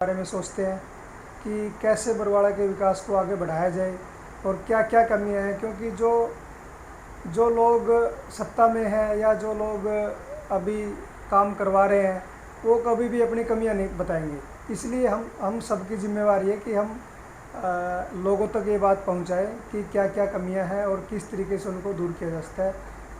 बारे में सोचते हैं कि कैसे बरवाड़ा के विकास को आगे बढ़ाया जाए और क्या क्या कमियां हैं, क्योंकि जो जो लोग सत्ता में हैं या जो लोग अभी काम करवा रहे हैं वो कभी भी अपनी कमियां नहीं बताएंगे। इसलिए हम सबकी जिम्मेवारी है कि हम लोगों तक ये बात पहुंचाएं कि क्या क्या कमियां हैं और किस तरीके से उनको दूर किया जा सकता है।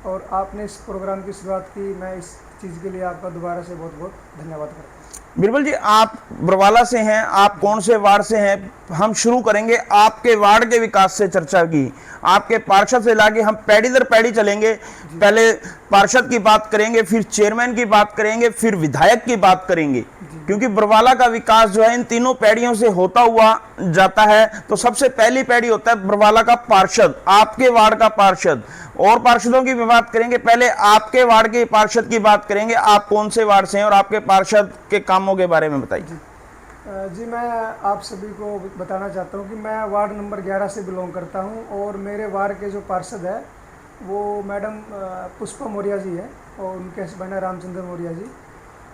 और आपने इस प्रोग्राम की शुरुआत की, मैं इस चीज़ के लिए आपका दोबारा से बहुत बहुत धन्यवाद करता हूँ। बिरबल जी, आप बरवाला से हैं, आप कौन से वार्ड से हैं? हम शुरू करेंगे आपके वार्ड के विकास से चर्चा की, आपके पार्षद से लाके हम पैड़ी दर पैड़ी चलेंगे। पहले पार्षद की बात करेंगे, फिर चेयरमैन की बात करेंगे, फिर विधायक की बात करेंगे, क्योंकि बरवाला का विकास जो है इन तीनों पैड़ियों से होता हुआ जाता है। तो सबसे पहली पैड़ी होता है बरवाला का पार्षद, आपके वार्ड का पार्षद। और पार्षदों की भी बात करेंगे, पहले आपके वार्ड के पार्षद की बात करेंगे। आप कौन से वार्ड से हैं और आपके पार्षद के कामों के बारे में बताइए। जी, मैं आप सभी को बताना चाहता हूँ कि मैं वार्ड नंबर 11 से बिलोंग करता हूँ और मेरे वार्ड के जो पार्षद है वो मैडम पुष्पा मौर्य जी है और उनके हस्बैंड है रामचंद्र मौर्य जी।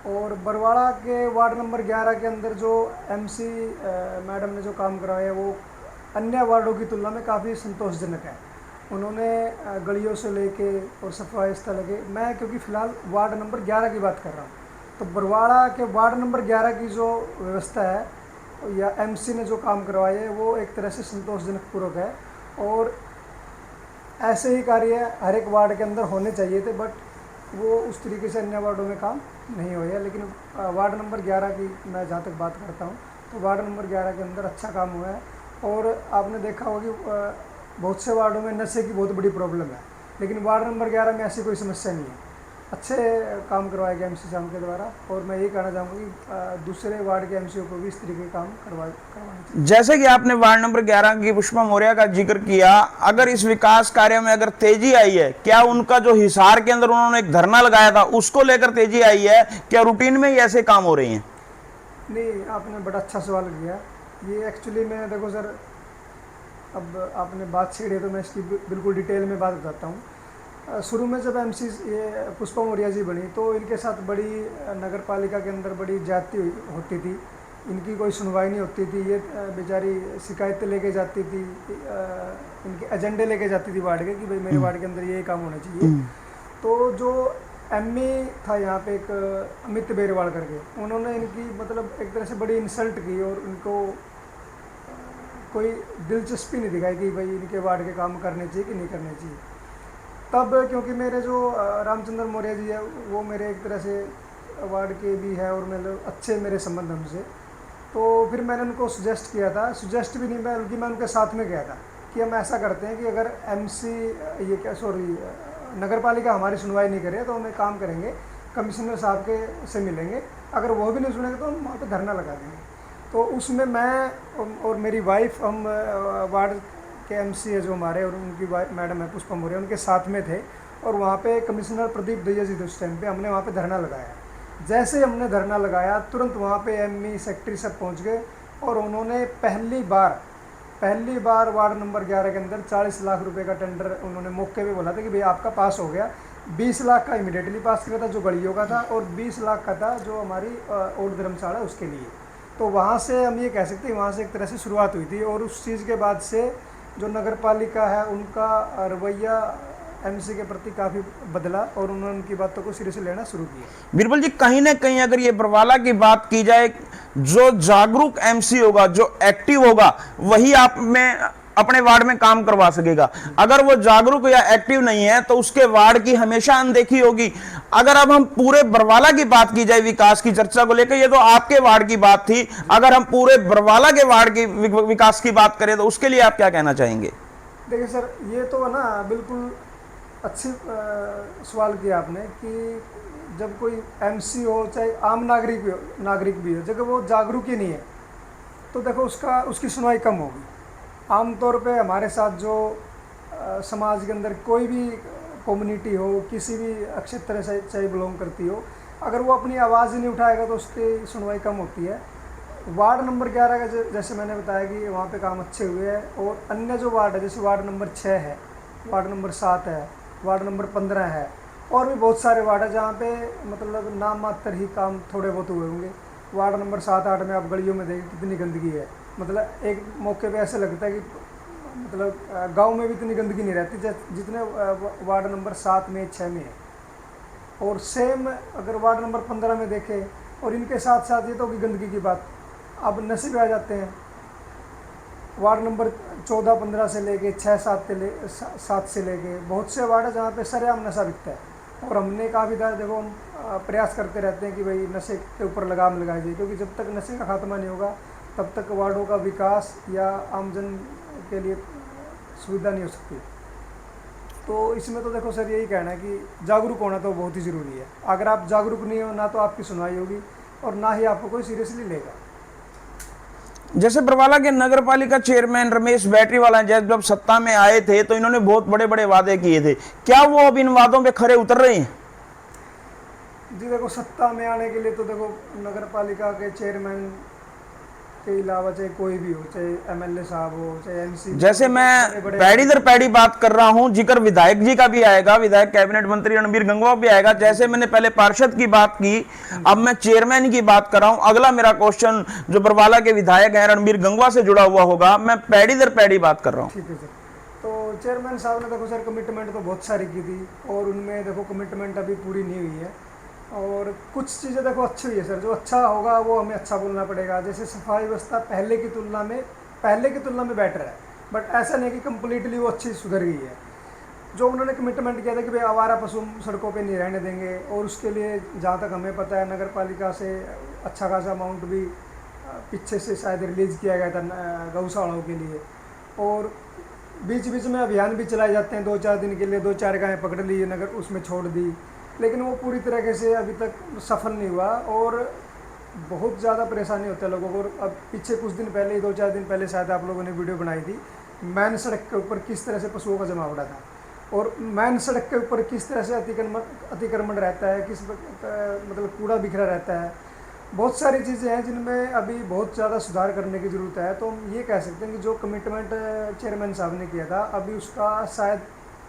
और बरवाड़ा के वार्ड नंबर 11 के अंदर जो एमसी मैडम ने जो काम कराया है वो अन्य वार्डों की तुलना में काफ़ी संतोषजनक है। उन्होंने गलियों से लेके और सफाई स्थल के, मैं क्योंकि फ़िलहाल वार्ड नंबर 11 की बात कर रहा हूँ, तो बरवाड़ा के वार्ड नंबर 11 की जो व्यवस्था है या एमसी ने जो काम करवाए है वो एक तरह से संतोषजनक पूर्वक है। और ऐसे ही कार्य हर एक वार्ड के अंदर होने चाहिए थे, बट वो उस तरीके से अन्य वार्डों में काम नहीं हुआ है। लेकिन वार्ड नंबर 11 की मैं जहाँ तक बात करता हूँ तो वार्ड नंबर 11 के अंदर अच्छा काम हुआ है। और आपने देखा होगा कि बहुत से वार्डों में नशे की बहुत बड़ी प्रॉब्लम है, लेकिन वार्ड नंबर 11 में ऐसी कोई समस्या नहीं है। अच्छे काम करवाए गए एमसी साहब के द्वारा। और मैं यही कहना चाहूँगा कि दूसरे वार्ड के एमसीओ को भी इस तरीके के काम करवाने चाहिए। जैसे कि आपने वार्ड नंबर 11 की पुष्पा मौर्य का जिक्र किया, अगर इस विकास कार्य में अगर तेजी आई है, क्या उनका जो हिसार के अंदर उन्होंने एक धरना लगाया था उसको लेकर तेजी आई है, क्या रूटीन में ही ऐसे काम हो रहे हैं? नहीं, आपने बड़ा अच्छा सवाल किया। ये एक्चुअली मैं, देखो सर, अब आपने बात छेड़ी तो मैं इसकी बिल्कुल डिटेल में बात बताता हूँ। शुरू में जब एमसी ये पुष्पा मौर्य जी बनी तो इनके साथ बड़ी नगर पालिका के अंदर बड़ी ज्यादती होती थी, इनकी कोई सुनवाई नहीं होती थी। ये बेचारी शिकायतें लेके जाती थी, इनके एजेंडे लेके जाती थी वार्ड के कि भाई मेरे वार्ड के अंदर ये काम होना चाहिए। तो जो एमए था यहाँ पे एक अमित बेरवाल करके, उन्होंने इनकी मतलब एक तरह से बड़ी इंसल्ट की और उनको कोई दिलचस्पी नहीं दिखाई कि भाई इनके वार्ड के काम करने चाहिए कि नहीं करने चाहिए। तब क्योंकि मेरे जो रामचंद्र मौर्य जी है वो मेरे एक तरह से वार्ड के भी है और मतलब अच्छे मेरे संबंध हमसे, तो फिर मैंने उनको सुजेस्ट किया था, सुजेस्ट भी नहीं, बल्कि मैं उनके साथ में गया था कि हम ऐसा करते हैं कि अगर एमसी ये क्या सॉरी नगर पालिका हमारी सुनवाई नहीं करे तो हम एक काम करेंगे, कमिश्नर साहब के से मिलेंगे, अगर वो भी नहीं सुनेंगे तो हम वहाँ पर धरना लगा देंगे। तो उसमें मैं और मेरी वाइफ, हम वार्ड के एमसी है जो हमारे और उनकी मैडम है पुष्पा मौर्य, उनके साथ में थे। और वहाँ पे कमिश्नर प्रदीप दहिया जी थे उस टाइम पे, हमने वहाँ पे धरना लगाया। जैसे हमने धरना लगाया तुरंत वहाँ पे एमई सेक्रेटरी सब पहुँच गए और उन्होंने पहली बार वार्ड नंबर 11 के अंदर 40 लाख रुपए का टेंडर उन्होंने मौके पे बोला था कि भाई आपका पास हो गया। 20 लाख का इमीडिएटली पास किया था जो गलियों का था, और 20 लाख का था जो हमारी ओल्ड धर्मशाला उसके लिए। तो वहाँ से हम ये कह सकते हैं वहाँ से एक तरह से शुरुआत हुई थी। और उस चीज़ के बाद से जो नगर पालिका है उनका रवैया एमसी के प्रति काफ़ी बदला और उन्होंने उनकी बातों को सिरे से लेना शुरू किया। बिरबल जी, कहीं ना कहीं अगर ये बरवाला की बात की जाए, जो जागरूक एमसी होगा, जो एक्टिव होगा, वही आप में अपने वार्ड में काम करवा सकेगा। अगर वो जागरूक या एक्टिव नहीं है तो उसके वार्ड की हमेशा अनदेखी होगी। अगर अब हम पूरे बरवाला की बात की जाए विकास की चर्चा को लेकर, ये तो आपके वार्ड की बात थी, अगर हम पूरे बरवाला के वार्ड की विकास की बात करें तो उसके लिए आप क्या कहना चाहेंगे? देखिए सर, ये तो ना बिल्कुल अच्छी सवाल किया आपने कि जब कोई एमसी हो चाहे आम नागरिक भी हो, जब वो जागरूक ही नहीं है तो देखो उसकी सुनवाई कम होगी। आमतौर पे हमारे साथ जो समाज के अंदर कोई भी कम्युनिटी हो, किसी भी क्षेत्र से चाहे बिलोंग करती हो, अगर वो अपनी आवाज़ ही नहीं उठाएगा तो उसकी सुनवाई कम होती है। वार्ड नंबर 11 का जैसे मैंने बताया कि वहाँ पे काम अच्छे हुए हैं। और अन्य जो वार्ड है, जैसे वार्ड नंबर 6 है, वार्ड नंबर 7 है, वार्ड नंबर 15 है, और भी बहुत सारे वार्ड है जहाँ पे मतलब नाम मात्र ही काम थोड़े बहुत हुए होंगे। वार्ड नंबर 7-8 में आप गलियों में देखें कितनी गंदगी है। मतलब एक मौके पे ऐसे लगता है कि मतलब गांव में भी इतनी गंदगी नहीं रहती जितने वार्ड नंबर 7 में 6 में है। और सेम अगर वार्ड नंबर 15 में देखें और इनके साथ साथ ये तो होगी गंदगी की बात, अब नशे पे आ जाते हैं। वार्ड नंबर 14-15 से लेके 6-7 से लेके बहुत से वार्ड है जहाँ पे सरेआम नशा बिकता है। और हमने काफ़ी ज़्यादा देखो हम प्रयास करते रहते हैं कि भाई नशे के ऊपर लगाम लगाई जाए, क्योंकि जब तक नशे का खात्मा नहीं होगा तब तक वार्डों का विकास या आमजन के लिए सुविधा नहीं हो सकती। तो इसमें तो देखो सर यही कहना है कि जागरूक होना तो बहुत ही ज़रूरी है। अगर आप जागरूक नहीं हो ना तो आपकी सुनवाई होगी और ना ही आपको कोई सीरियसली लेगा। जैसे बरवाला के नगर पालिका चेयरमैन रमेश बैटरीवाला जब सत्ता में आए थे तो इन्होंने बहुत बड़े बड़े वादे किए थे, क्या वो अब इन वादों पे खरे उतर रहे हैं? जी देखो, सत्ता में आने के लिए तो देखो नगर पालिका के चेयरमैन के अलावा चाहे कोई भी हो, चाहे एमएलए साहब हो, चाहे एमसी, जैसे मैं पैड़ी दर पैड़ी बात कर रहा हूं, जिक्र विधायक जी का भी आएगा, विधायक कैबिनेट मंत्री रणबीर गंगवा भी आएगा। जैसे मैंने पहले पार्षद की बात की, अब मैं चेयरमैन की बात कर रहा हूं। अगला मेरा क्वेश्चन जो बरवाला के विधायक हैं रणबीर गंगवा से जुड़ा हुआ होगा, मैं पैड़ी दर पैड़ी बात कर रहा हूँ। ठीक है सर। तो चेयरमैन साहब ने देखो सर कमिटमेंट तो बहुत सारी की थी और उनमें देखो कमिटमेंट अभी पूरी नहीं हुई है। और कुछ चीज़ें देखो अच्छी हुई है सर, जो अच्छा होगा वो हमें अच्छा बोलना पड़ेगा। जैसे सफाई व्यवस्था पहले की तुलना में बेटर है, बट ऐसा नहीं कि कम्प्लीटली वो अच्छी सुधर गई है। जो उन्होंने कमिटमेंट किया था कि भाई आवारा पशु सड़कों पे नहीं रहने देंगे, और उसके लिए जहाँ तक हमें पता है नगर पालिका से अच्छा खासा अमाउंट भी पीछे से शायद रिलीज़ किया गया था गौशालाओं के लिए। और बीच बीच में अभियान भी चलाए जाते हैं 2-4 दिन के लिए, 2-4 गायें पकड़ ली नगर उसमें छोड़ दी, लेकिन वो पूरी तरीके से अभी तक सफल नहीं हुआ और बहुत ज़्यादा परेशानी होता है लोगों को। और अब पीछे कुछ दिन पहले, 2-4 दिन पहले शायद आप लोगों ने वीडियो बनाई थी, मैन सड़क के ऊपर किस तरह से पशुओं का जमावड़ा था और मैन सड़क के ऊपर किस तरह से अतिक्रमण रहता है, किस मतलब कूड़ा बिखरा रहता है। बहुत सारी चीज़ें हैं जिनमें अभी बहुत ज़्यादा सुधार करने की ज़रूरत है। तो हम ये कह सकते हैं कि जो कमिटमेंट चेयरमैन साहब ने किया था अभी उसका शायद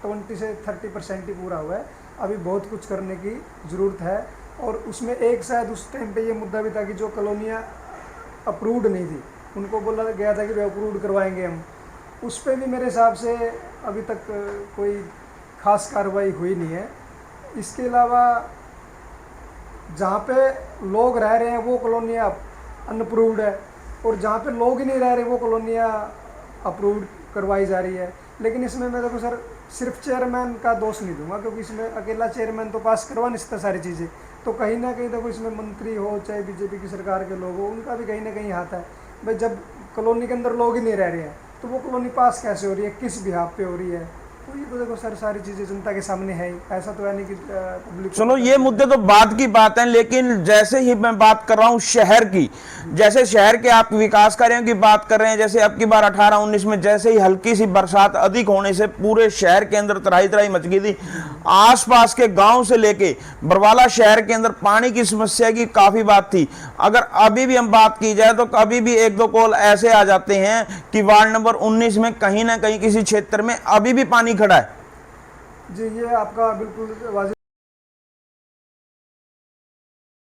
20 से 30% ही पूरा हुआ है। अभी बहुत कुछ करने की ज़रूरत है। और उसमें एक शायद उस टाइम पे ये मुद्दा भी था कि जो कॉलोनियाँ अप्रूव्ड नहीं थी उनको बोला गया था कि वे अप्रूव्ड करवाएंगे हम, उस पर भी मेरे हिसाब से अभी तक कोई ख़ास कार्रवाई हुई नहीं है। इसके अलावा जहाँ पे लोग रह रहे हैं वो कॉलोनियाँ अनअप्रूव्ड है और जहाँ पे लोग ही नहीं रह रहे वो कॉलोनियाँ अप्रूव्ड करवाई जा रही है। लेकिन इसमें मैं देखो सर सिर्फ चेयरमैन का दोष नहीं दूंगा, क्योंकि इसमें अकेला चेयरमैन तो पास करवा नहीं सकता सारी चीज़ें। तो कहीं ना कहीं देखो इसमें मंत्री हो चाहे बीजेपी की सरकार के लोग हो, उनका भी कहीं ना कहीं हाथ है। भाई जब कॉलोनी के अंदर लोग ही नहीं रह रहे हैं तो वो कॉलोनी पास कैसे हो रही है, किस बिहाफ पे हो रही है। तो ये तो देखो सर सारी चीज़ें जनता के सामने है ही, ऐसा तो है नहीं कि पब्लिक। चलो ये मुद्दे तो बाद की बात है, लेकिन जैसे ही मैं बात कर रहा हूँ शहर की, जैसे शहर के आप विकास कार्यों की बात कर रहे हैं, जैसे अब की बार 18-19 में जैसे ही हल्की सी बरसात अधिक होने से पूरे शहर के अंदर तराई तराई मच गई थी। आसपास के गांव से लेके बरवाला शहर के अंदर पानी की समस्या की काफी बात थी। अगर अभी भी हम बात की जाए तो कभी भी 1-2 कॉल ऐसे आ जाते हैं कि वार्ड नंबर 19 में कहीं ना कहीं किसी क्षेत्र में अभी भी पानी खड़ा है। जी ये आपका बिल्कुल वाजिब